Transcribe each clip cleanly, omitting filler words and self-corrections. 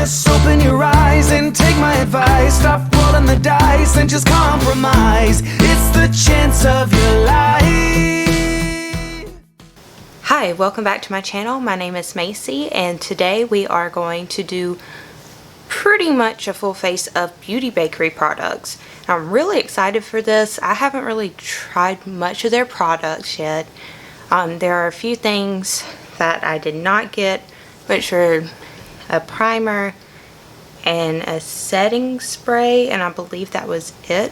Just open your eyes and take my advice. Stop rolling the dice and just compromise. It's the chance of your life. Hi, welcome back to my channel. My name is Macy, and today we are going to do pretty much a full face of Beauty Bakery products. I'm really excited for this. I haven't really tried much of their products yet. There are a few things that I did not get, which are a primer and a setting spray, and I believe that was it.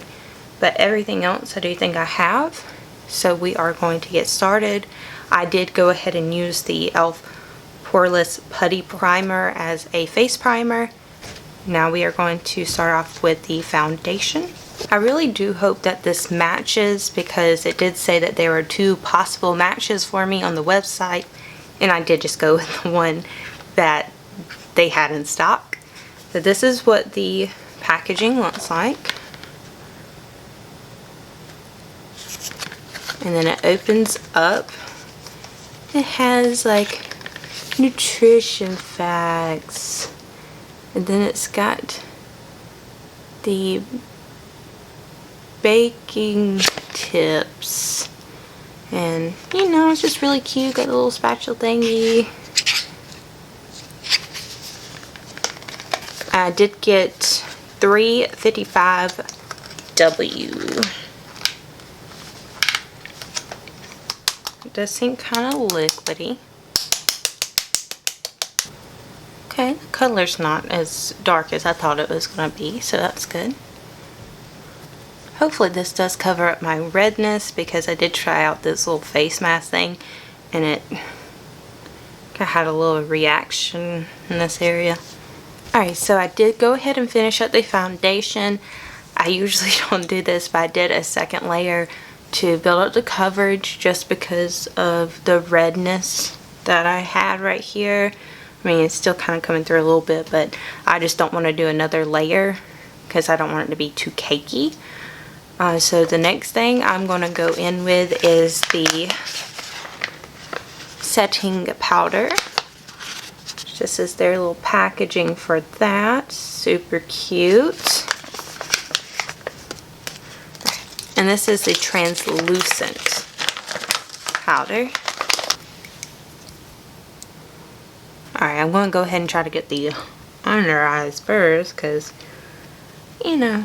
But everything else I do think I have. So we are going to get started. I did go ahead and use the e.l.f. Poreless Putty Primer as a face primer. Now we are going to start off with the foundation. I really do hope that this matches, because it did say that there were two possible matches for me on the website, and I did just go with the one that they had in stock. So this is what the packaging looks like. And then it opens up. It has like nutrition facts. And then it's got the baking tips. And you know, it's just really cute. Got a little spatula thingy. I did get 355W. It does seem kind of liquidy. Okay, the color's not as dark as I thought it was going to be, so that's good. Hopefully this does cover up my redness, because I did try out this little face mask thing and it had a little reaction in this area. Alright, so I did go ahead and finish up the foundation. I usually don't do this, but I did a second layer to build up the coverage just because of the redness that I had right here. I mean, it's still kind of coming through a little bit, but I just don't want to do another layer because I don't want it to be too cakey. So the next thing I'm going to go in with is the setting powder. This is their little packaging for that. Super cute. And this is the translucent powder. Alright, I'm going to go ahead and try to get the under eyes first, because, you know,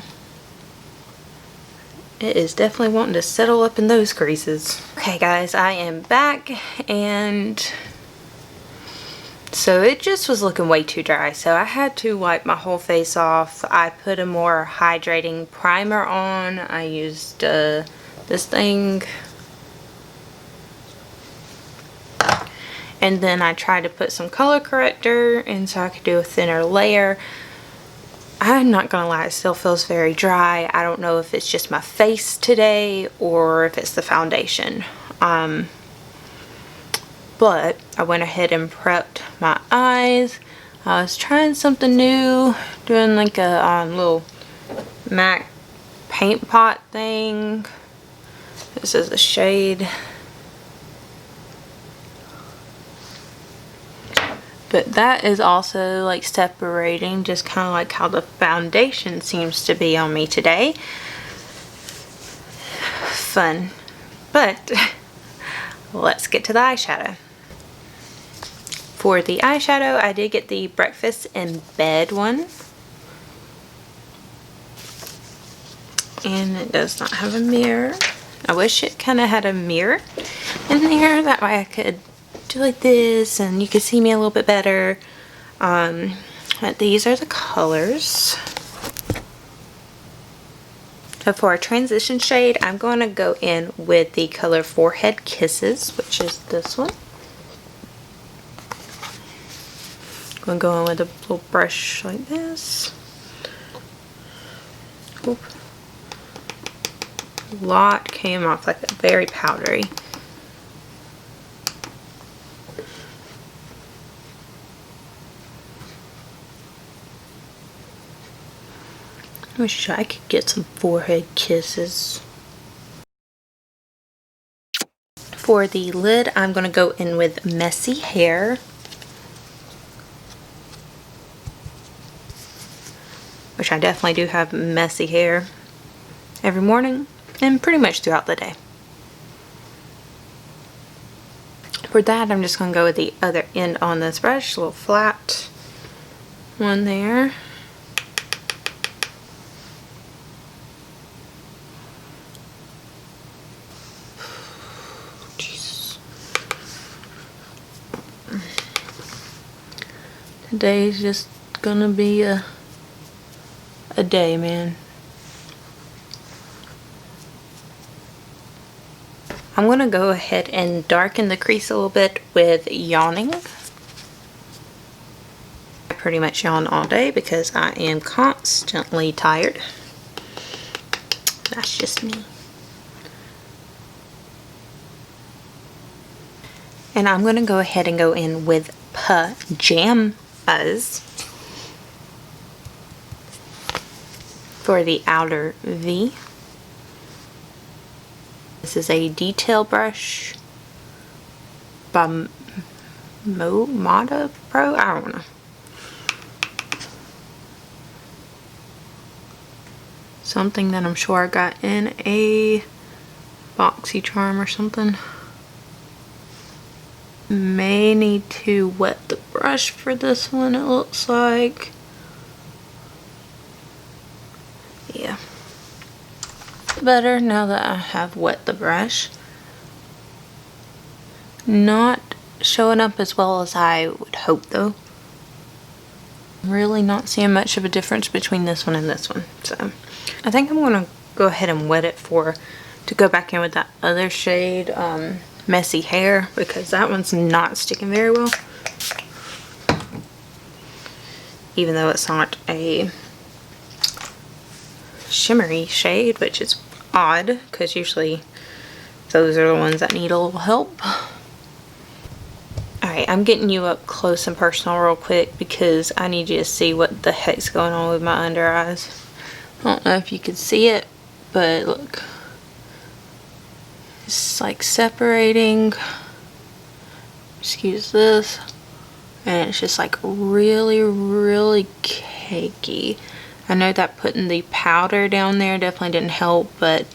it is definitely wanting to settle up in those creases. Okay guys, I am back, and so it just was looking way too dry, so I had to wipe my whole face off. I put a more hydrating primer on. I used this thing, and then I tried to put some color corrector in so I could do a thinner layer. I'm not gonna lie, it still feels very dry. I don't know if it's just my face today or if it's the foundation. But I went ahead and prepped my eyes. I was trying something new, doing like a little MAC paint pot thing. This is the shade. But that is also like separating, just kind of like how the foundation seems to be on me today. Fun. But let's get to the eyeshadow. For the eyeshadow, I did get the Breakfast in Bed one. And it does not have a mirror. I wish it kind of had a mirror in there. That way I could do like this and you could see me a little bit better. But these are the colors. So for a transition shade, I'm going to go in with the color Forehead Kisses, which is this one. I'm going to go in with a little brush like this. Oop. A lot came off, like very powdery. I wish I could get some forehead kisses. For the lid, I'm going to go in with Messy Hair. which I definitely do have messy hair every morning and pretty much throughout the day. For that, I'm just going to go with the other end on this brush, a little flat one there. Jesus. Today's just gonna be a day, man. I'm going to go ahead and darken the crease a little bit with yawning. I pretty much yawn all day because I am constantly tired. That's just me. And I'm going to go ahead and go in with pajamas for the outer V. This is a detail brush by Mada Pro? I don't know. Something that I'm sure I got in a BoxyCharm or something. May need to wet the brush for this one, it looks like. Yeah. Better now that I have wet the brush. Not showing up as well as I would hope though. Really not seeing much of a difference between this one and this one. So I think I'm gonna go ahead and wet it to go back in with that other shade, Messy Hair, because that one's not sticking very well. Even though it's not a shimmery shade, which is odd because usually those are the ones that need a little help. Alright, I'm getting you up close and personal real quick because I need you to see what the heck's going on with my under eyes. I don't know if you can see it, but look, it's like separating, excuse this, and it's just like really cakey. I know that putting the powder down there definitely didn't help, but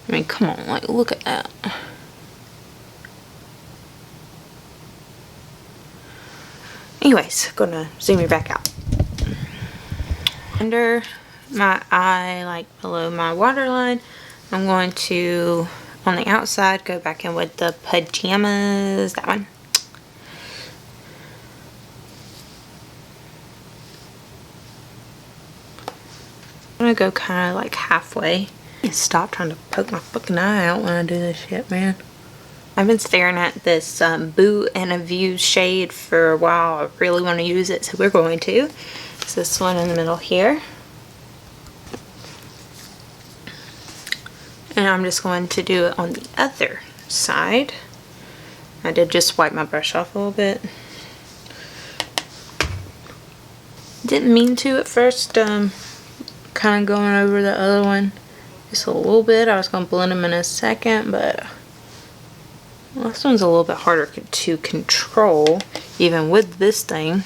I mean, come on, like, look at that. Anyways, gonna zoom you back out. Under my eye, like below my waterline, I'm going to, on the outside, go back in with the pajamas, that one. I'm gonna go kind of like halfway. Stop trying to poke my fucking eye out when I do this shit, man. I've been staring at this Boo and a View shade for a while. I really want to use it, so we're going to. It's this one in the middle here. And I'm just going to do it on the other side. I did just wipe my brush off a little bit. Didn't mean to at first. Kind of going over the other one just a little bit. I was going to blend them in a second, but well, this one's a little bit harder to control even with this thing.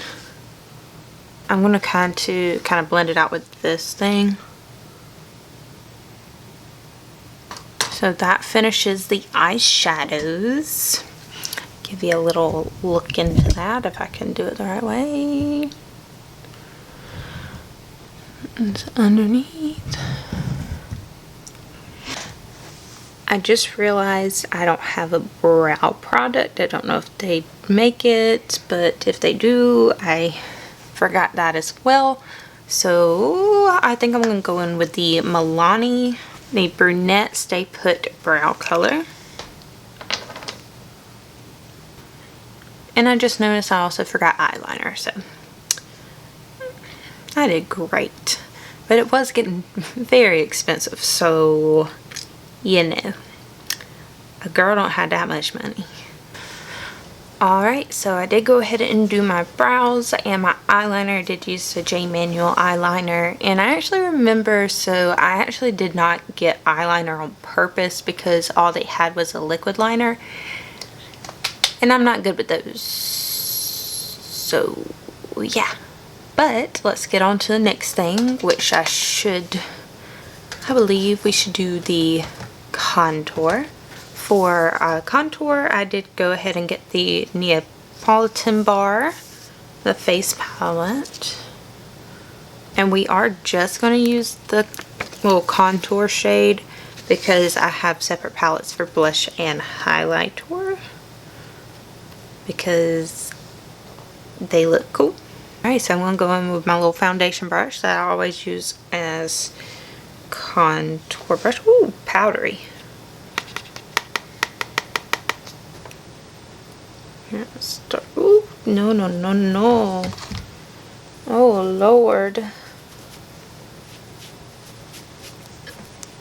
I'm going to kind of blend it out with this thing. So that finishes the eyeshadows. Give you a little look into that if I can do it the right way. It's underneath. I just realized I don't have a brow product. I don't know if they make it, but if they do, I forgot that as well. So I think I'm going to go in with the Milani, the Brunette Stay Put brow color. And I just noticed I also forgot eyeliner, so I did great. But it was getting very expensive, so you know, a girl don't have that much money. Alright, so I did go ahead and do my brows and my eyeliner. I did use the J Manual eyeliner, and I actually remember, so I actually did not get eyeliner on purpose because all they had was a liquid liner, and I'm not good with those. So yeah, But let's get on to the next thing, which I believe we should do the contour. For contour, I did go ahead and get the Neapolitan bar, the face palette. And we are just going to use the little contour shade because I have separate palettes for blush and highlighter because they look cool. Alright, so I'm going to go in with my little foundation brush that I always use as contour brush. Ooh, powdery. Start. Ooh, no, no, no, no. Oh, Lord.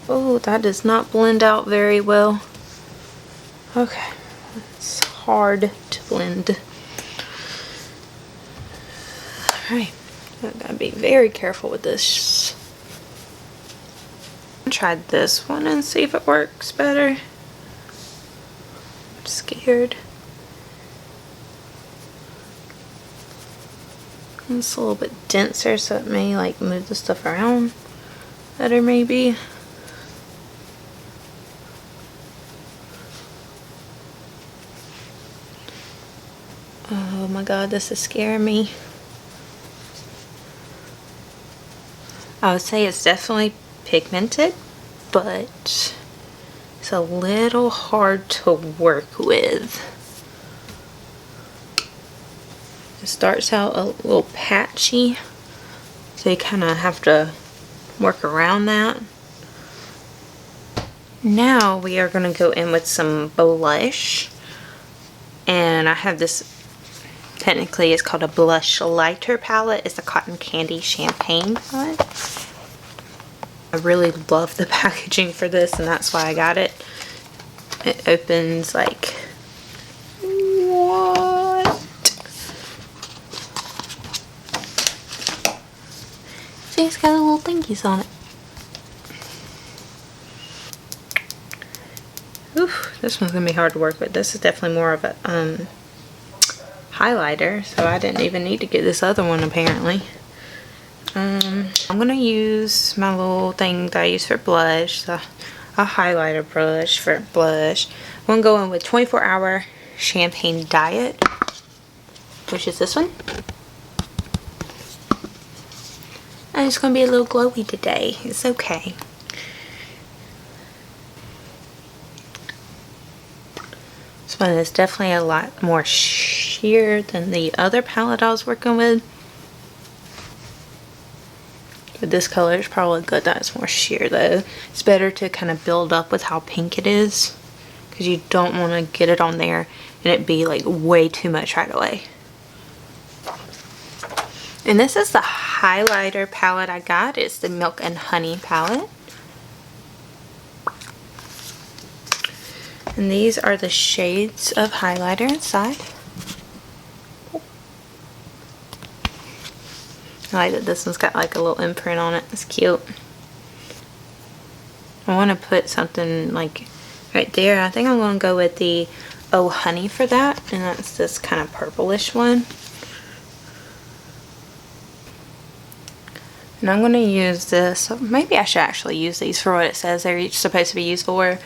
Oh, that does not blend out very well. Okay, it's hard to blend. Alright, I gotta be very careful with this. I'll try this one and see if it works better. I'm scared. It's a little bit denser, so it may like move the stuff around better maybe. Oh my god, this is scaring me. I would say it's definitely pigmented, but it's a little hard to work with. It starts out a little patchy, so you kind of have to work around that. Now we are going to go in with some blush, and I have this, technically it's called a blush lighter palette. It's a Cotton Candy Champagne palette. I really love the packaging for this, and that's why I got it. It opens like, what? See, it's got little thingies on it. Oof, this one's gonna be hard to work with. This is definitely more of a highlighter, so I didn't even need to get this other one apparently. I'm gonna use my little thing that I use for blush, a highlighter brush for blush. I'm gonna go in with 24 Hour Champagne Diet, which is this one. And it's gonna be a little glowy today. It's okay. This one is definitely a lot more sheer than the other palette I was working with. But this color is probably good that it's more sheer though. It's better to kind of build up with how pink it is, because you don't want to get it on there and it be like way too much right away. And this is the highlighter palette I got. It's the Milk and Honey palette. And these are the shades of highlighter inside. I like that this one's got like a little imprint on it. It's cute. I want to put something like right there. I think I'm going to go with the Oh Honey for that. And that's this kind of purplish one. And I'm going to use this. Maybe I should actually use these for what it says they're each supposed to be used for.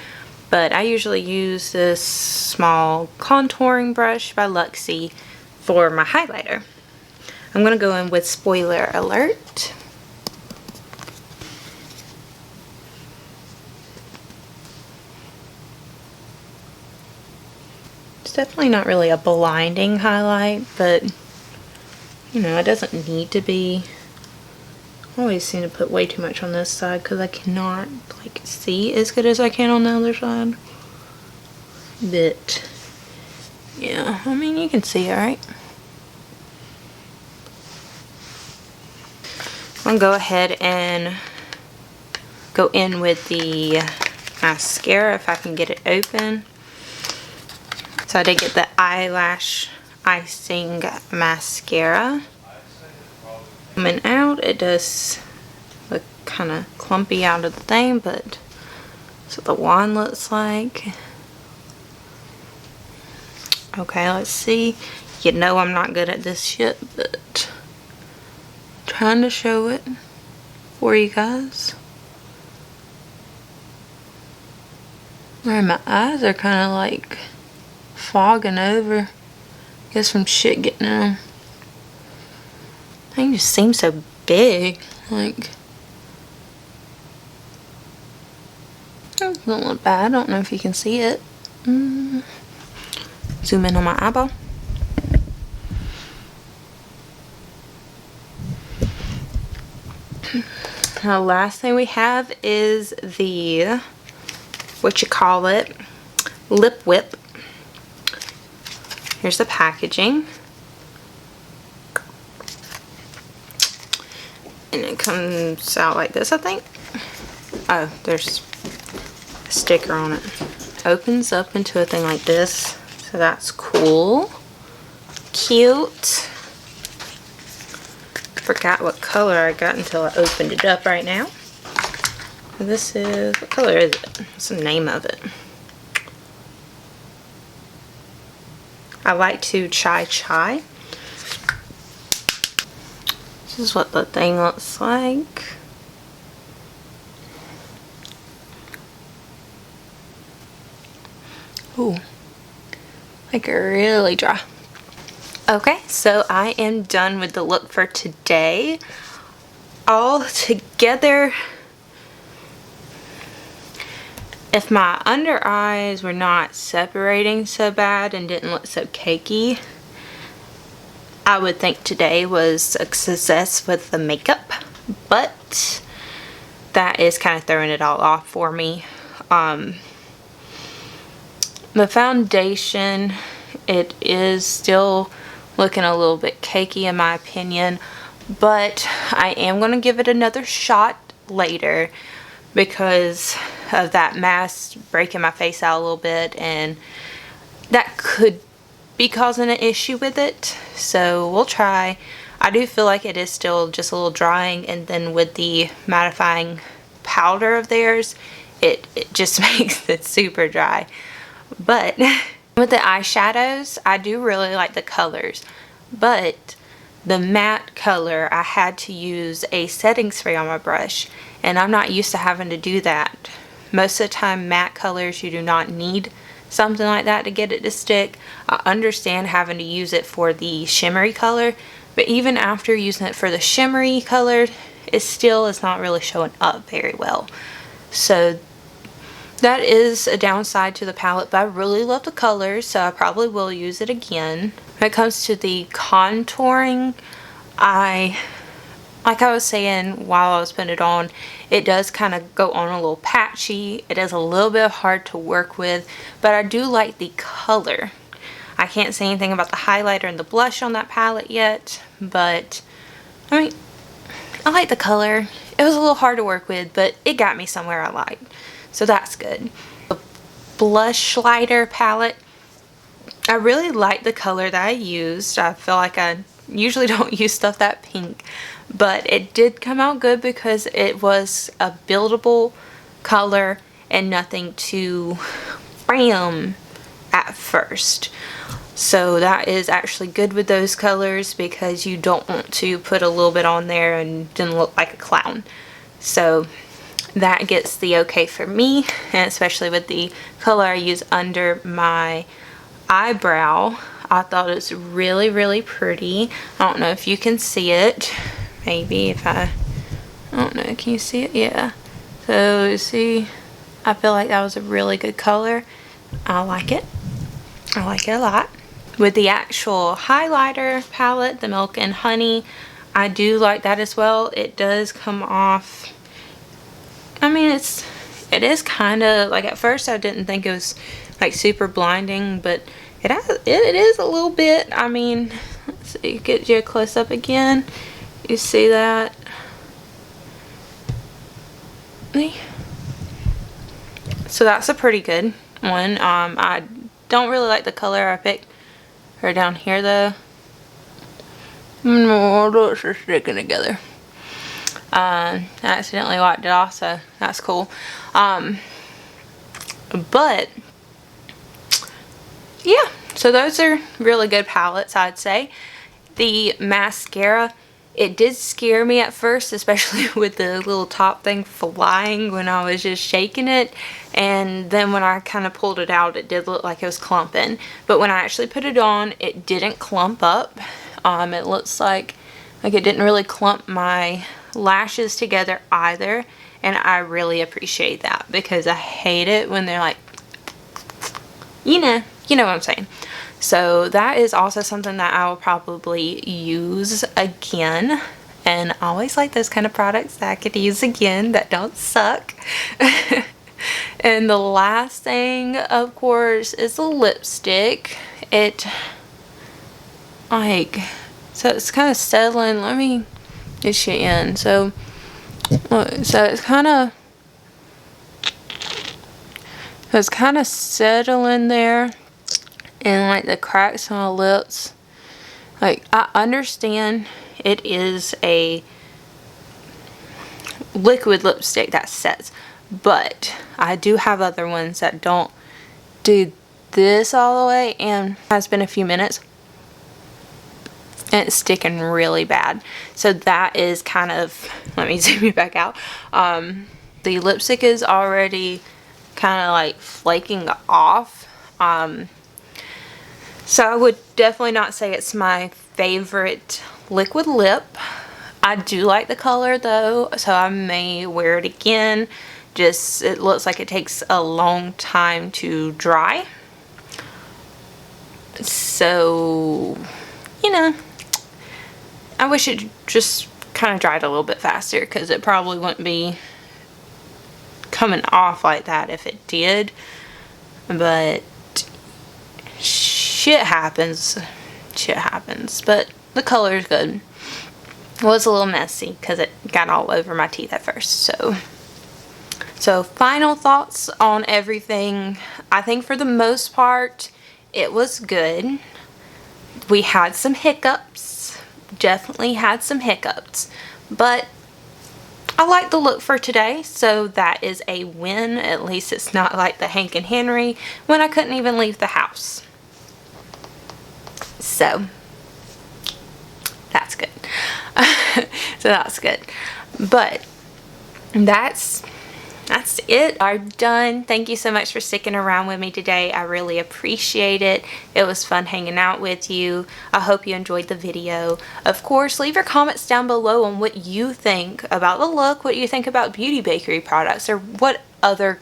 But I usually use this small contouring brush by Luxie for my highlighter. I'm going to go in with Spoiler Alert. It's definitely not really a blinding highlight, but you know, it doesn't need to be. I always seem to put way too much on this side because I cannot like see as good as I can on the other side. But yeah, I mean, you can see it, right? I'm gonna go ahead and go in with the mascara if I can get it open. So I did get the eyelash icing mascara. Coming out, it does look kind of clumpy out of the thing, but that's what the wand looks like. Okay, let's see. You know I'm not good at this shit, but kind of show it for you guys. Right, my eyes are kind of like fogging over. I guess from shit getting in them. They just seem so big. Like, that doesn't look bad. I don't know if you can see it. Zoom in on my eyeball. Now, last thing we have is the, Lip Whip. Here's the packaging. And it comes out like this, I think. Oh, there's a sticker on it. Opens up into a thing like this. So that's cool. Cute. Forgot what color I got until I opened it up right now. This is, what color is it? What's the name of it? I like to Chai. This is what the thing looks like. Ooh, like really dry. Okay, so I am done with the look for today. All together, if my under eyes were not separating so bad and didn't look so cakey, I would think today was a success with the makeup, but that is kind of throwing it all off for me. The foundation, it is still looking a little bit cakey in my opinion, but I am going to give it another shot later because of that mask breaking my face out a little bit, and that could be causing an issue with it. So we'll try. I do feel like it is still just a little drying, and then with the mattifying powder of theirs, it just makes it super dry. But with the eyeshadows, I do really like the colors, but the matte color, I had to use a setting spray on my brush, and I'm not used to having to do that. Most of the time, matte colors, you do not need something like that to get it to stick. I understand having to use it for the shimmery color, but even after using it for the shimmery color, it still is not really showing up very well. So that is a downside to the palette, but I really love the colors, so I probably will use it again. When it comes to the contouring, like I was saying while I was putting it on, it does kind of go on a little patchy. It is a little bit hard to work with, but I do like the color. I can't say anything about the highlighter and the blush on that palette yet, but I mean, I like the color. It was a little hard to work with, but it got me somewhere I liked. So that's good. The blush lighter palette, I really like the color that I used. I feel like I usually don't use stuff that pink, but it did come out good because it was a buildable color and nothing too bam at first. So that is actually good with those colors because you don't want to put a little bit on there and then look like a clown. So that gets the okay for me, and especially with the color I use under my eyebrow. I thought it was really, really pretty. I don't know if you can see it. Maybe if I don't know, can you see it? Yeah. So you see, I feel like that was a really good color. I like it. I like it a lot. With the actual highlighter palette, the Milk and Honey, I do like that as well. It does come off, I mean, it is kind of, like at first I didn't think it was like super blinding, but it is a little bit. I mean, let's see, get you a close up again. You see that? So that's a pretty good one. I don't really like the color I picked her down here though. No, those are sticking together. I accidentally wiped it off, so that's cool. But yeah, so those are really good palettes, I'd say. The mascara It did scare me at first, especially with the little top thing flying when I was just shaking it. And then when I kind of pulled it out, it did look like it was clumping. But when I actually put it on, it didn't clump up. It looks like it didn't really clump my lashes together either. And I really appreciate that, because I hate it when they're like, you know what I'm saying. So that is also something that I will probably use again. And I always like those kind of products that I could use again that don't suck. And the last thing, of course, is the lipstick. So it's kind of settling. Let me get you in. So it's kind of settling there. And like the cracks on the lips, like I understand it is a liquid lipstick that sets, but I do have other ones that don't do this all the way, and it's been a few minutes and it's sticking really bad. So that is kind of, let me zoom you back out. The lipstick is already kind of like flaking off. So I would definitely not say it's my favorite liquid lip. I do like the color though, so I may wear it again. Just, it looks like it takes a long time to dry. So, I wish it just kind of dried a little bit faster, because it probably wouldn't be coming off like that if it did. But shit happens, but the color is good. It was a little messy because it got all over my teeth at first. So final thoughts on everything. I think for the most part it was good. We had some hiccups, definitely had some hiccups, but I like the look for today, so that is a win. At least it's not like the Hank and Henry when I couldn't even leave the house. So that's good. So that's good. But that's it. I'm done. Thank you so much for sticking around with me today. I really appreciate it. It was fun hanging out with you. I hope you enjoyed the video. Of course, leave your comments down below on what you think about the look, what you think about Beauty Bakery products, or what other,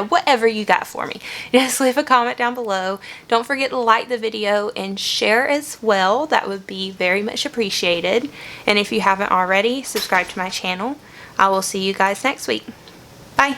whatever you got for me. Just leave a comment down below. Don't forget to like the video and share as well. That would be very much appreciated. And if you haven't already, subscribe to my channel. I will see you guys next week. Bye.